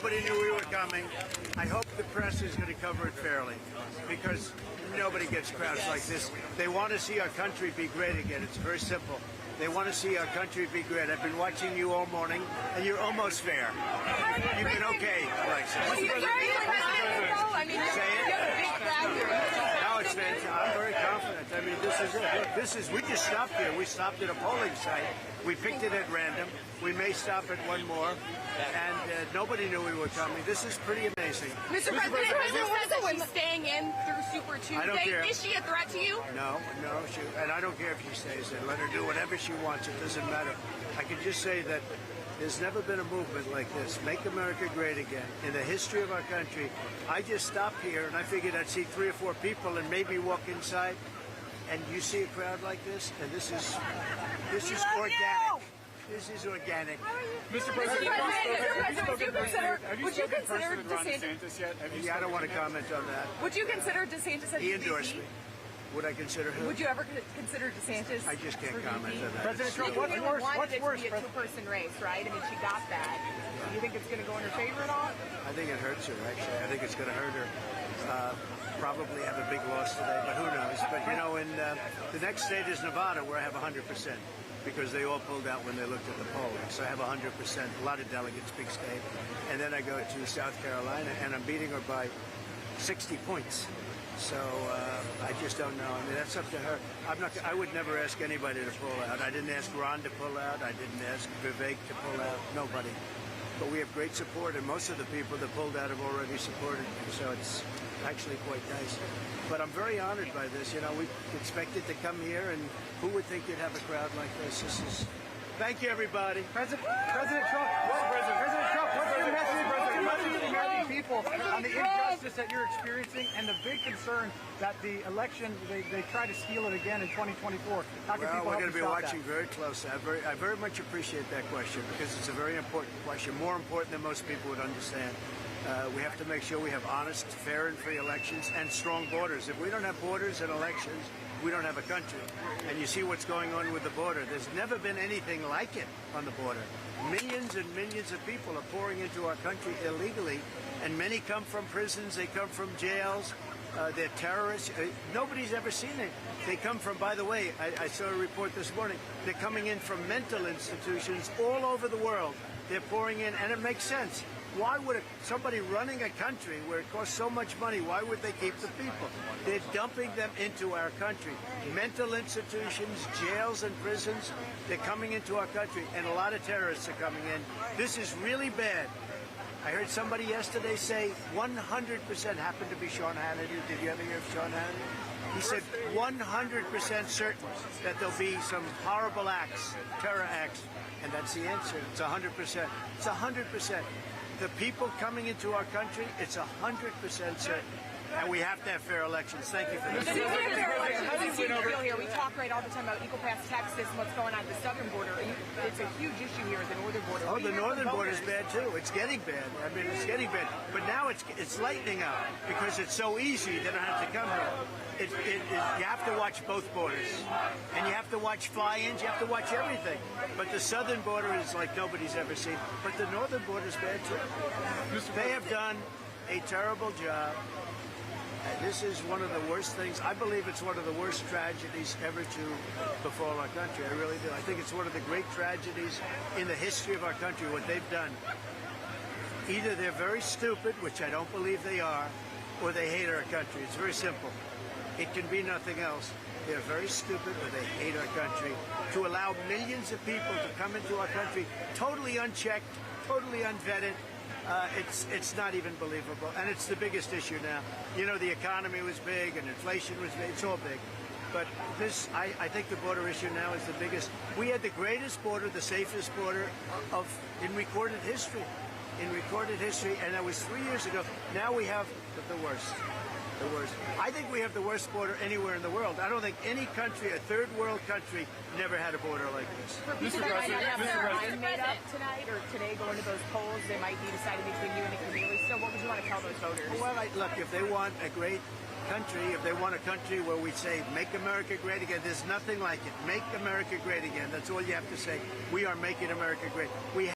Nobody knew we were coming. I hope the press is going to cover it fairly, because nobody gets crowds like this. They want to see our country be great again. It's very simple. They want to see our country be great. I've been watching you all morning, and you're almost fair. You've been okay, Alexis. Say it. No, it's fantastic. I'm very confident. I mean, this is it. Look, this is. We just stopped here. We stopped at a polling site. We picked it at random. We may stop at one more, and nobody knew we were coming. This is pretty amazing. Mr. President, says that she's staying in through Super Tuesday. I don't care. Is she a threat to you? No, and I don't care if she stays in. Let her do whatever she wants. It doesn't matter. I can just say that there's never been a movement like this. Make America great again. In the history of our country, I just stopped here, and I figured I'd see 3 or 4 people and maybe walk inside. And you see a crowd like this, and this is organic. This is organic. Mr. President, would you consider DeSantis yet? Yeah, I don't want to comment on that. Would you consider DeSantis as He endorsed me. Would I consider him? Would you ever consider DeSantis? I just can't comment on that. President Trump, what's worse? What's worse? It to be a two-person race, right? I mean, she got that. Do you think it's going to go in her favor at all? I think it hurts her, actually. I think it's going to hurt her. Probably have a big loss today, but who knows? But, you know, in the next state is Nevada, where I have 100%, because they all pulled out when they looked at the polling. So I have 100%, a lot of delegates, big state. And then I go to South Carolina, and I'm beating her by 60 points. So I just don't know. I mean, that's up to her. I would never ask anybody to pull out. I didn't ask Ron to pull out. I didn't ask Vivek to pull out. Nobody. But we have great support, and most of the people that pulled out have already supported me. So it's actually quite nice. But I'm very honored by this. You know, we expected to come here, and who would think you'd have a crowd like this? This is. Thank you, everybody. President Trump, what's your message to the American people on the injustice that you're experiencing and the big concern that the election, they try to steal it again in 2024? How can people we're going to be watching that? very closely. I very much appreciate that question, because it's a very important question, more important than most people would understand. We have to make sure we have honest, fair, and free elections and strong borders. If we don't have borders and elections, we don't have a country. And you see what's going on with the border. There's never been anything like it on the border. Millions and millions of people are pouring into our country illegally, and many come from prisons, they come from jails, they're terrorists. Nobody's ever seen it. They come from, by the way, I saw a report this morning, they're coming in from mental institutions all over the world. They're pouring in, and it makes sense. Why would somebody running a country where it costs so much money, why would they keep the people? They're dumping them into our country. Mental institutions, jails and prisons, they're coming into our country, and a lot of terrorists are coming in. This is really bad. I heard somebody yesterday say 100% happened to be Sean Hannity. Did you ever hear of Sean Hannity? He said 100% certain that there'll be some horrible acts, terror acts, and that's the answer. It's 100%. It's 100%. The people coming into our country, it's 100% certain. And we have to have fair elections. Thank you for this. We talk all the time about Equal Pass Texas and what's going on at the southern border. It's a huge issue here at the northern border. Oh, the northern border is bad too. It's getting bad. I mean, it's getting bad. But now it's lightening out because it's so easy. They don't have to come here. You have to watch both borders, and you have to watch fly-ins. You have to watch everything. But the southern border is like nobody's ever seen. But the northern border is bad too. They have done a terrible job. This is one of the worst things. I believe it's one of the worst tragedies ever to befall our country. I really do. I think it's one of the great tragedies in the history of our country, what they've done. Either they're very stupid, which I don't believe they are, or they hate our country. It's very simple. It can be nothing else. They're very stupid, or they hate our country. To allow millions of people to come into our country totally unchecked, totally unvetted, it's not even believable, and it's the biggest issue now. You know, the economy was big and inflation was big. It's all big. But this, I think the border issue now is the biggest. We had the greatest border, the safest border in recorded history. And that was 3 years ago. Now we have the worst. The worst. I think we have the worst border anywhere in the world. I don't think any country, a third world country, never had a border like this. For people that might not have their mind made up tonight or today going to those polls, they might be deciding between you and Nikki Haley. So what would you want to tell those voters? Well, look, if they want a great country, if they want a country where we say, make America great again, there's nothing like it. Make America great again. That's all you have to say. We are making America great. We